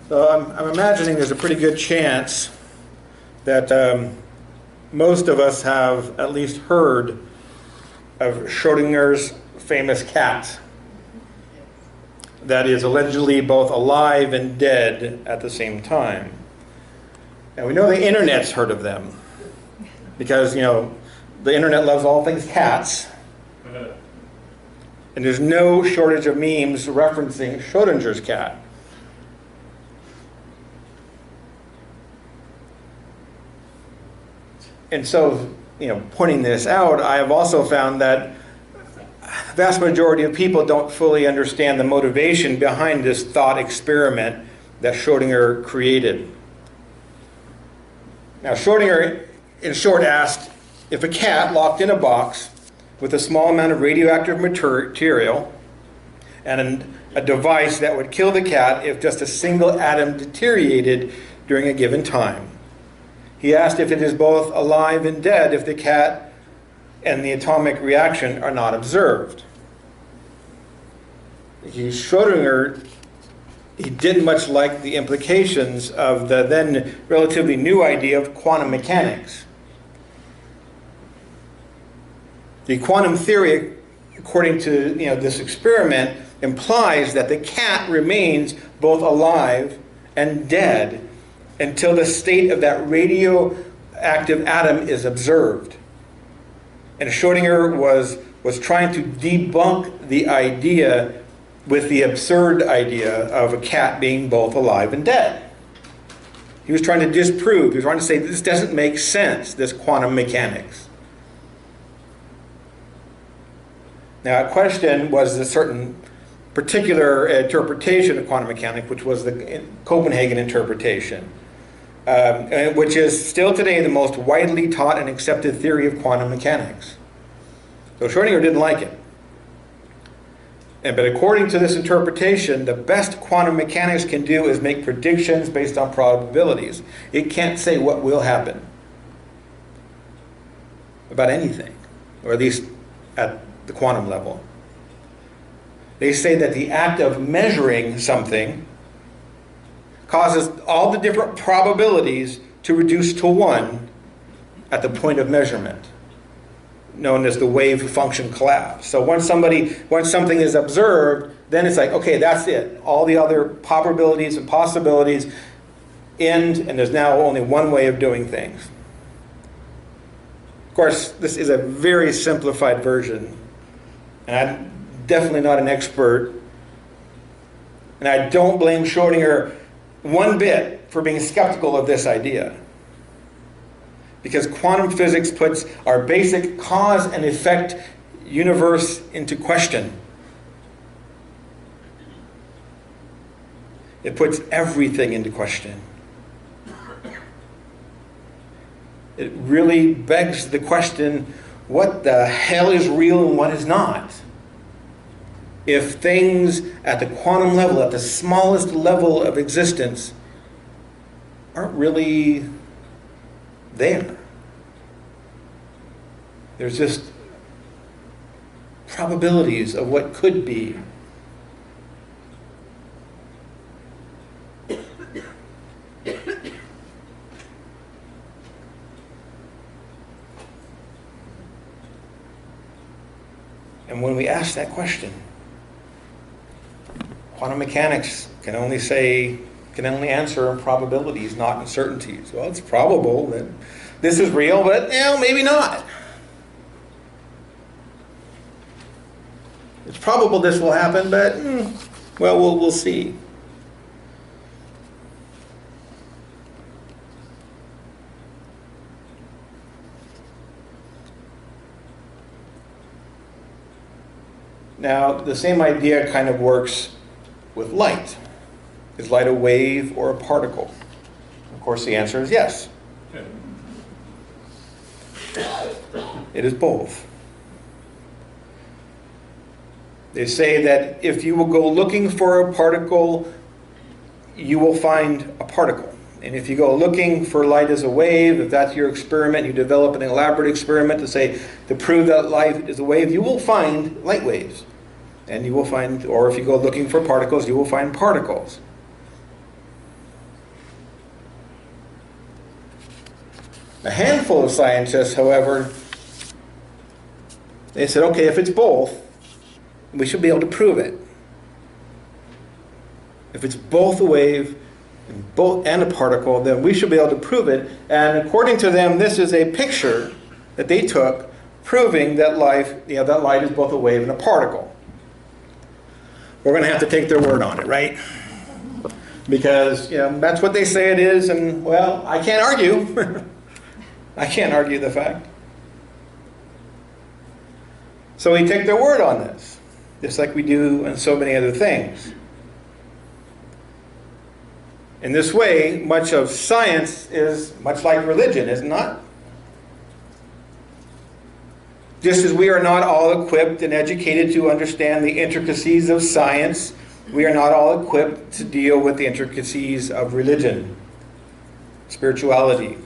So I'm imagining there's a pretty good chance that most of us have at least heard of Schrodinger's famous cat that is allegedly both alive and dead at the same time. And we know the internet's heard of them because, the internet loves all things cats. And there's no shortage of memes referencing Schrodinger's cat. And so, pointing this out, I have also found that the vast majority of people don't fully understand the motivation behind this thought experiment that Schrodinger created. Now, Schrodinger, in short, asked if a cat locked in a box with a small amount of radioactive material and a device that would kill the cat if just a single atom deteriorated during a given time. He asked if it is both alive and dead if the cat and the atomic reaction are not observed. Schrodinger, he didn't much like the implications of the then relatively new idea of quantum mechanics. The quantum theory, according to this experiment, implies that the cat remains both alive and dead until the state of that radioactive atom is observed. And Schrodinger was trying to debunk the idea with the absurd idea of a cat being both alive and dead. He was trying to disprove, he was trying to say this doesn't make sense, this quantum mechanics. Now, a question was a certain particular interpretation of quantum mechanics, which was the Copenhagen interpretation, which is still today the most widely taught and accepted theory of quantum mechanics. So Schrodinger didn't like it. But according to this interpretation, the best quantum mechanics can do is make predictions based on probabilities. It can't say what will happen about anything, or at least at the quantum level. They say that the act of measuring something causes all the different probabilities to reduce to one at the point of measurement, known as the wave function collapse. So once something is observed, then it's like, okay, that's it. All the other probabilities and possibilities end, and there's now only one way of doing things. Of course, this is a very simplified version, and I'm definitely not an expert, and I don't blame Schrodinger one bit for being skeptical of this idea. Because quantum physics puts our basic cause and effect universe into question. It puts everything into question. It really begs the question, what the hell is real and what is not? If things at the quantum level, at the smallest level of existence, aren't really there. There's just probabilities of what could be. And when we ask that question, quantum mechanics can only answer in probabilities, not in certainties. Well, it's probable that this is real, but maybe not. It's probable this will happen, but we'll see. Now, the same idea kind of works with light. Is light a wave or a particle? Of course, the answer is yes. It is both. They say that if you will go looking for a particle, you will find a particle. And if you go looking for light as a wave, if that's your experiment, you develop an elaborate experiment to prove that light is a wave, you will find light waves. And you will find, or if you go looking for particles, you will find particles. A handful of scientists, however, they said, okay, if it's both, we should be able to prove it. If it's both a wave and a particle, then we should be able to prove it. And according to them, this is a picture that they took proving that that light is both a wave and a particle. We're going to have to take their word on it, right? Because that's what they say it is, and well, I can't argue. I can't argue the fact. So we take their word on this, just like we do on so many other things. In this way, much of science is much like religion, is it not? Just as we are not all equipped and educated to understand the intricacies of science, we are not all equipped to deal with the intricacies of religion, spirituality.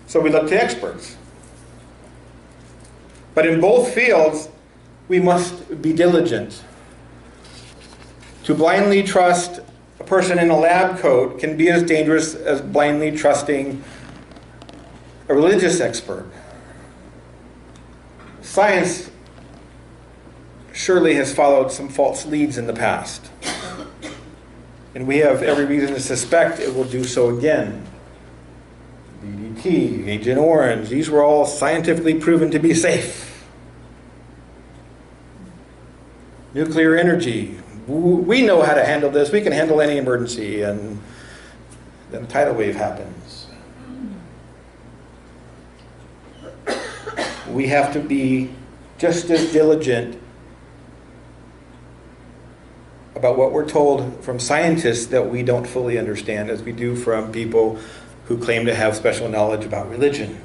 So we look to experts. But in both fields, we must be diligent. To blindly trust a person in a lab coat can be as dangerous as blindly trusting a religious expert. Science surely has followed some false leads in the past. And we have every reason to suspect it will do so again. DDT, Agent Orange, these were all scientifically proven to be safe. Nuclear energy, we know how to handle this. We can handle any emergency, and then a tidal wave happens. We have to be just as diligent about what we're told from scientists that we don't fully understand as we do from people who claim to have special knowledge about religion.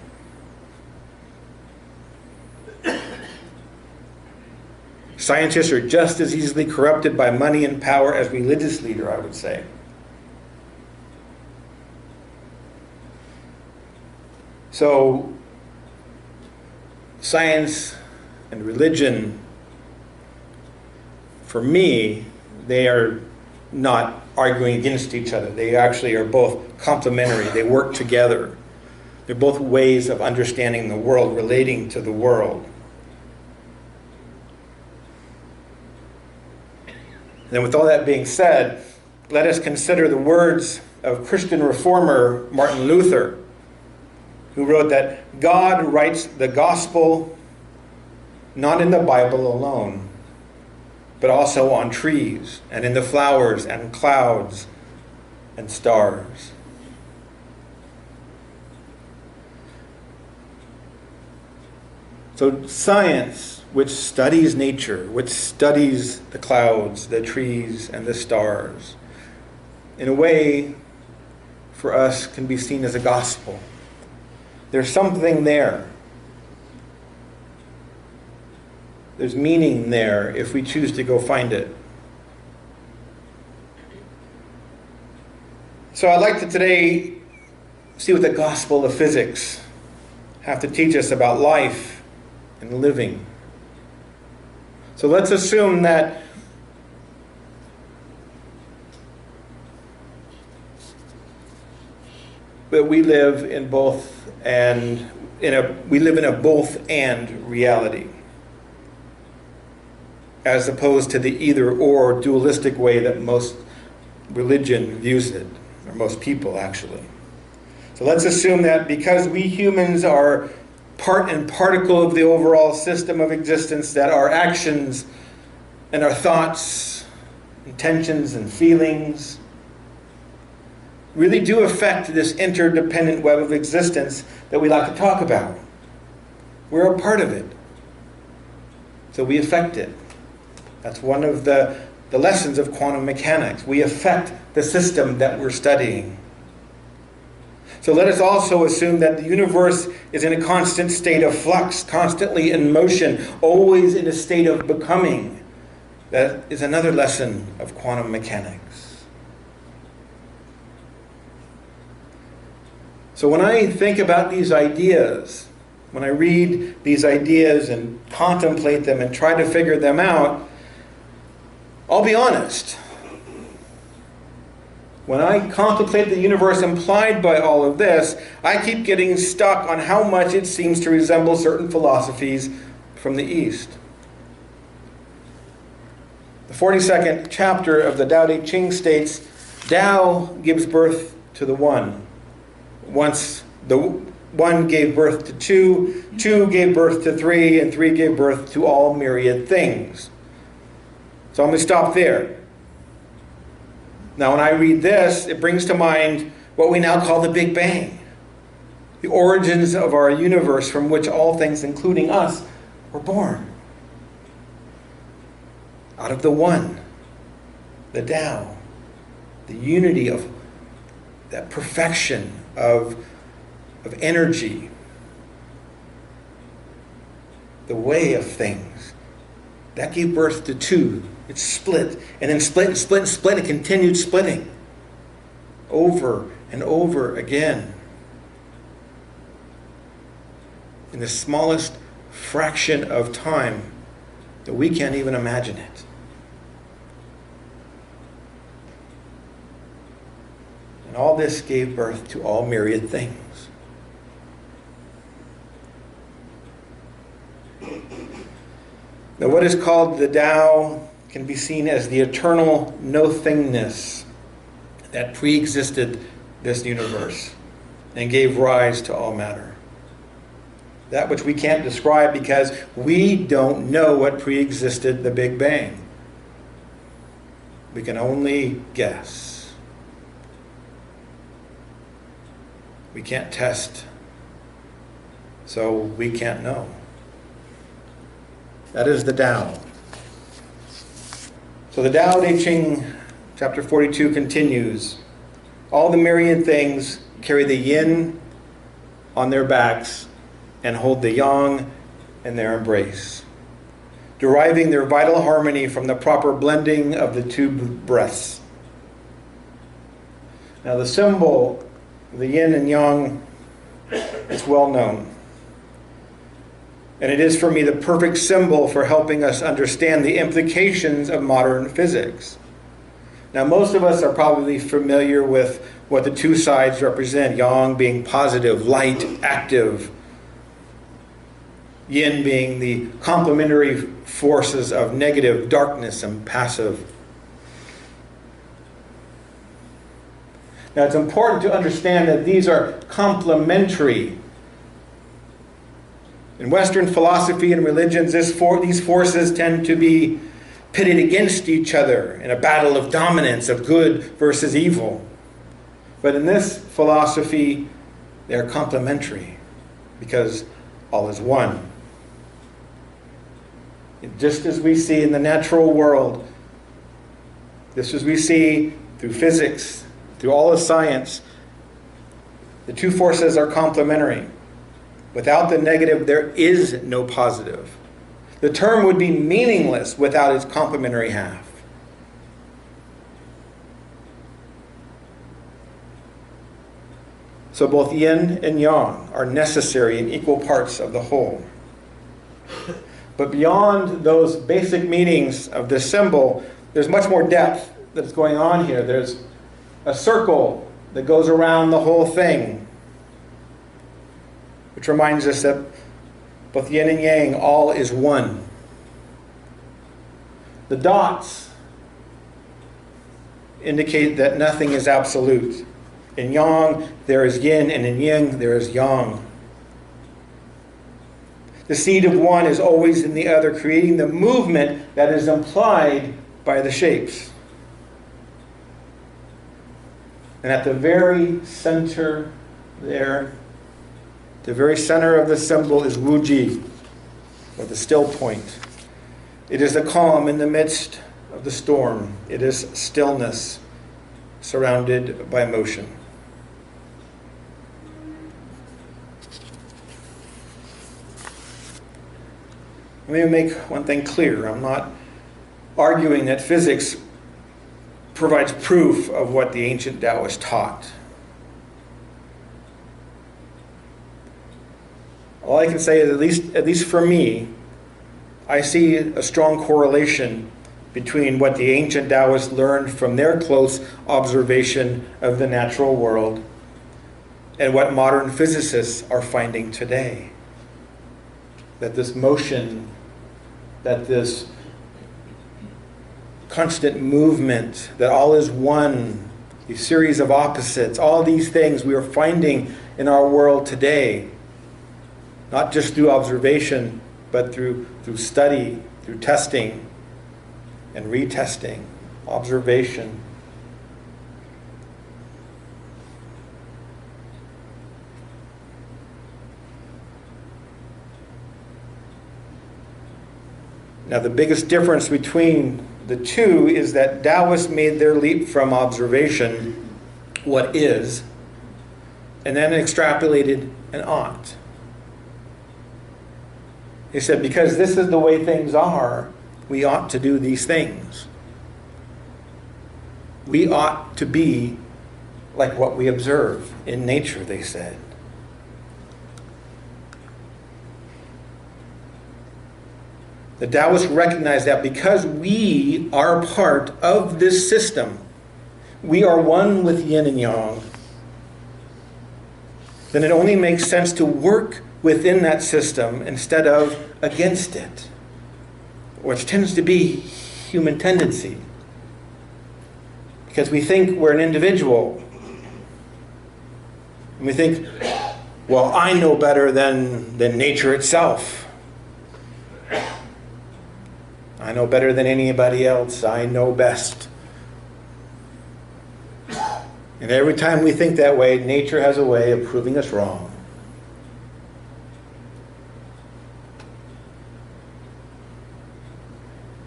Scientists are just as easily corrupted by money and power as religious leaders, I would say. So, science and religion, for me, they are not arguing against each other. They actually are both complementary. They work together. They're both ways of understanding the world, relating to the world. And with all that being said, let us consider the words of Christian reformer Martin Luther, who wrote that God writes the gospel not in the Bible alone, but also on trees and in the flowers and clouds and stars. So science, which studies nature, which studies the clouds, the trees, and the stars, in a way, for us, can be seen as a gospel. There's something there. There's meaning there if we choose to go find it. So I'd like to today see what the gospel of physics have to teach us about life and living. So let's assume that we live in both and we live in a both and reality, as opposed to the either or dualistic way that most religion views it, or most people actually. So let's assume that because we humans are part and particle of the overall system of existence, that our actions and our thoughts, intentions and feelings really do affect this interdependent web of existence that we like to talk about. We're a part of it. So we affect it. That's one of the lessons of quantum mechanics. We affect the system that we're studying. So let us also assume that the universe is in a constant state of flux, constantly in motion, always in a state of becoming. That is another lesson of quantum mechanics. So when I think about these ideas, when I read these ideas and contemplate them and try to figure them out, I'll be honest. When I contemplate the universe implied by all of this, I keep getting stuck on how much it seems to resemble certain philosophies from the East. The 42nd chapter of the Tao Te Ching states, Tao gives birth to the One. Once the One gave birth to two, two gave birth to three, and three gave birth to all myriad things. So I'm going to stop there. Now when I read this, it brings to mind what we now call the Big Bang. The origins of our universe from which all things, including us, were born. Out of the One, the Tao, the unity of that perfection of energy, the way of things. That gave birth to two. It split, and then split and split and split, and continued splitting over and over again. In the smallest fraction of time that we can't even imagine it. And all this gave birth to all myriad things. Now what is called the Tao can be seen as the eternal no-thingness that pre-existed this universe and gave rise to all matter. That which we can't describe because we don't know what pre-existed the Big Bang. We can only guess. We can't test, so we can't know. That is the Tao. So the Tao Te Ching, chapter 42, continues. All the myriad things carry the yin on their backs and hold the yang in their embrace, deriving their vital harmony from the proper blending of the two breaths. Now the symbol, the yin and yang, is well known. And it is for me the perfect symbol for helping us understand the implications of modern physics. Now most of us are probably familiar with what the two sides represent. Yang being positive, light, active. Yin being the complementary forces of negative, darkness, and passive. Now it's important to understand that these are complementary. In Western philosophy and religions, these forces tend to be pitted against each other in a battle of dominance of good versus evil. But in this philosophy, they are complementary because all is one. Just as we see in the natural world, just as we see through physics, through all of science, the two forces are complementary. Without the negative, there is no positive. The term would be meaningless without its complementary half. So both yin and yang are necessary in equal parts of the whole. But beyond those basic meanings of this symbol, there's much more depth that's going on here. There's a circle that goes around the whole thing, which reminds us that both yin and yang, all is one. The dots indicate that nothing is absolute. In yang, there is yin, and in yin, there is yang. The seed of one is always in the other, creating the movement that is implied by the shapes. And at the very center there, the very center of the symbol is Wuji, or the still point. It is the calm in the midst of the storm. It is stillness surrounded by motion. Let me make one thing clear. I'm not arguing that physics provides proof of what the ancient Taoists taught. All I can say is, at least for me, I see a strong correlation between what the ancient Taoists learned from their close observation of the natural world and what modern physicists are finding today. That this motion, that this constant movement, that all is one, a series of opposites, all these things we are finding in our world today, not just through observation, but through study, through testing and retesting, observation. Now, the biggest difference between the two is that Taoists made their leap from observation, what is, and then extrapolated an ought. He said, because this is the way things are, we ought to do these things. We ought to be like what we observe in nature, they said. The Taoists recognize that because we are part of this system, we are one with yin and yang, then it only makes sense to work within that system instead of against it, which tends to be human tendency. Because we think we're an individual. And we think, well, I know better than nature itself. I know better than anybody else. I know best. And every time we think that way, nature has a way of proving us wrong.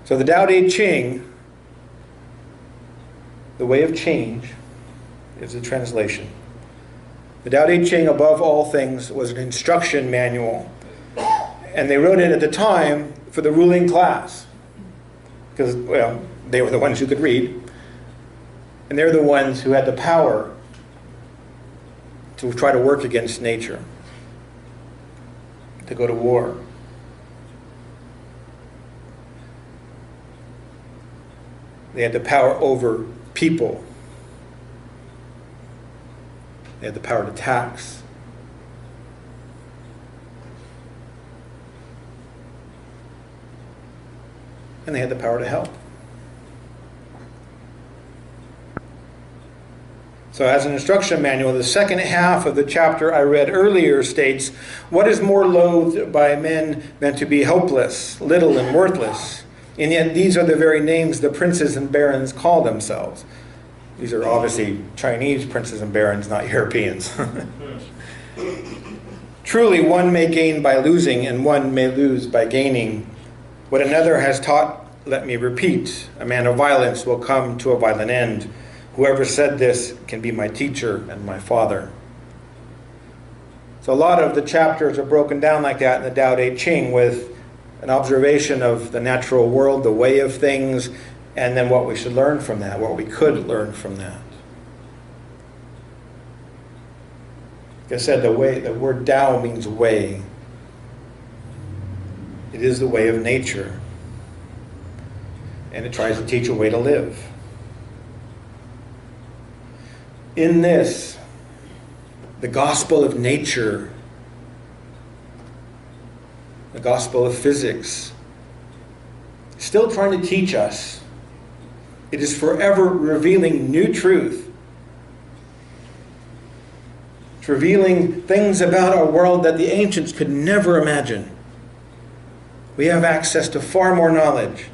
So the Tao Te Ching, the way of change, is the translation. The Tao Te Ching, above all things, was an instruction manual. And they wrote it at the time for the ruling class. Because, well, they were the ones who could read. And they're the ones who had the power to try to work against nature, to go to war. They had the power over people. They had the power to tax. And they had the power to help. So as an instruction manual, the second half of the chapter I read earlier states, what is more loathed by men than to be helpless, little, and worthless? And yet these are the very names the princes and barons call themselves. These are obviously Chinese princes and barons, not Europeans. Truly, one may gain by losing, and one may lose by gaining. What another has taught, let me repeat, a man of violence will come to a violent end. Whoever said this can be my teacher and my father. So a lot of the chapters are broken down like that in the Tao Te Ching, with an observation of the natural world, the way of things, and then what we should learn from that, what we could learn from that. Like I said, the word Tao means way. It is the way of nature. And it tries to teach a way to live. In this, the gospel of nature, the gospel of physics, still trying to teach us. It is forever revealing new truth. It's revealing things about our world that the ancients could never imagine. We have access to far more knowledge.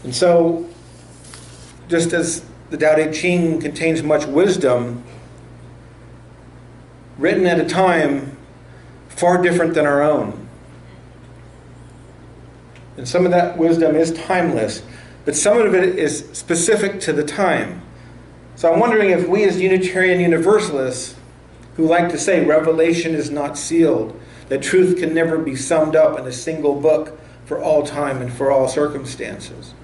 And so, just as the Tao Te Ching contains much wisdom, written at a time far different than our own. And some of that wisdom is timeless, but some of it is specific to the time. So I'm wondering if we as Unitarian Universalists, who like to say revelation is not sealed, that truth can never be summed up in a single book for all time and for all circumstances.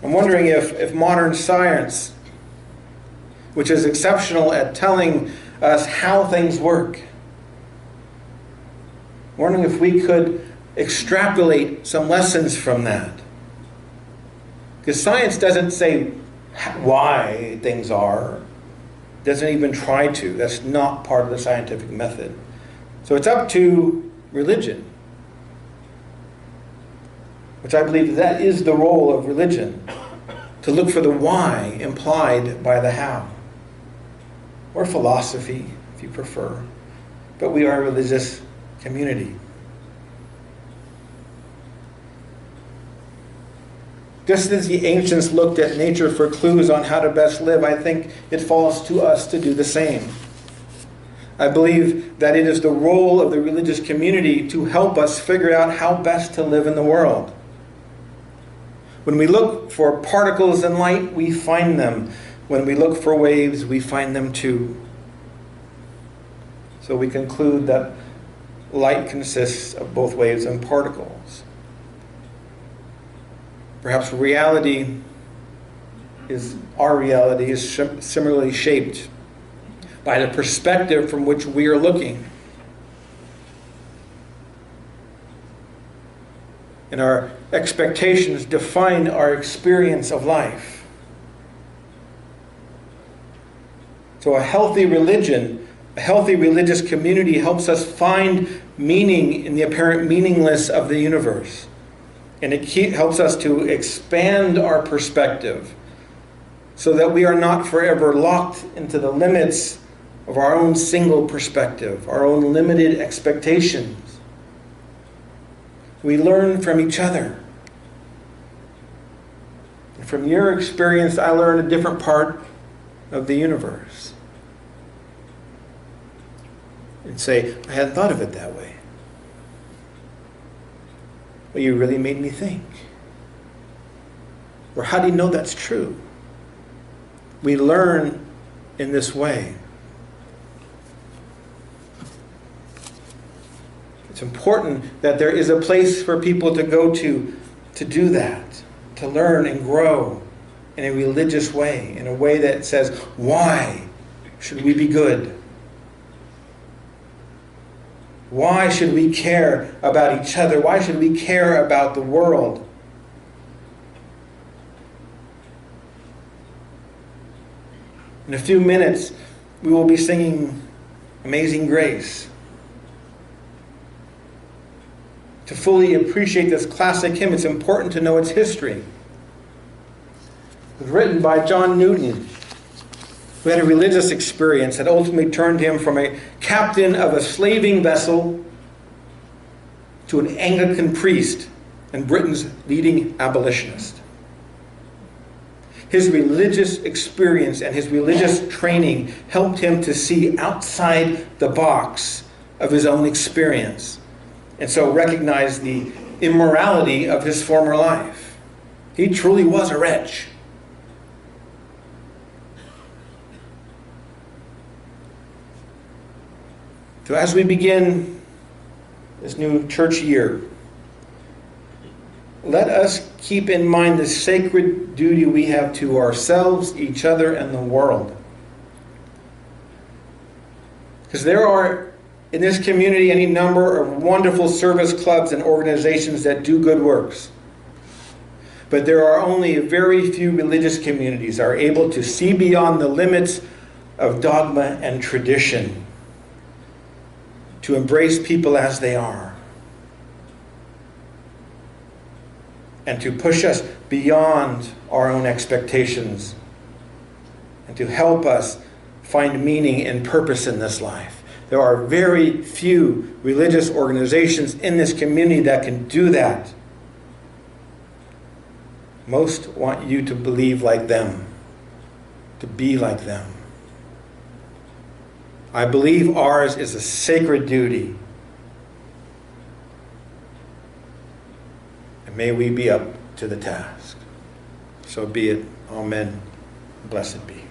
I'm wondering if modern science, which is exceptional at telling us how things work, wondering if we could extrapolate some lessons from that. Because science doesn't say why things are, doesn't even try to. That's not part of the scientific method. So it's up to religion, which I believe that is the role of religion, to look for the why implied by the how. Or philosophy, if you prefer. But we are a religious community. Just as the ancients looked at nature for clues on how to best live, I think it falls to us to do the same. I believe that it is the role of the religious community to help us figure out how best to live in the world. When we look for particles in light, we find them. When we look for waves, we find them too. So we conclude that light consists of both waves and particles. Perhaps our reality is similarly shaped by the perspective from which we are looking. And our expectations define our experience of life. So a healthy religion, a healthy religious community helps us find meaning in the apparent meaningless of the universe. And it helps us to expand our perspective so that we are not forever locked into the limits of our own single perspective, our own limited expectations. We learn from each other. And from your experience, I learned a different part of the universe. And say, I hadn't thought of it that way. Well, you really made me think. Or how do you know that's true? We learn in this way. It's important that there is a place for people to go to do that, to learn and grow in a religious way, in a way that says, why should we be good? Why should we care about each other? Why should we care about the world? In a few minutes, we will be singing Amazing Grace. To fully appreciate this classic hymn, it's important to know its history. It was written by John Newton, who had a religious experience that ultimately turned him from a captain of a slaving vessel to an Anglican priest and Britain's leading abolitionist. His religious experience and his religious training helped him to see outside the box of his own experience, and so recognize the immorality of his former life. He truly was a wretch. So as we begin this new church year, let us keep in mind the sacred duty we have to ourselves, each other, and the world. Because there are, in this community, any number of wonderful service clubs and organizations that do good works. But there are only very few religious communities that are able to see beyond the limits of dogma and tradition, to embrace people as they are, and to push us beyond our own expectations, and to help us find meaning and purpose in this life. There are very few religious organizations in this community that can do that. Most want you to believe like them, to be like them. I believe ours is a sacred duty. And may we be up to the task. So be it. Amen. Blessed be.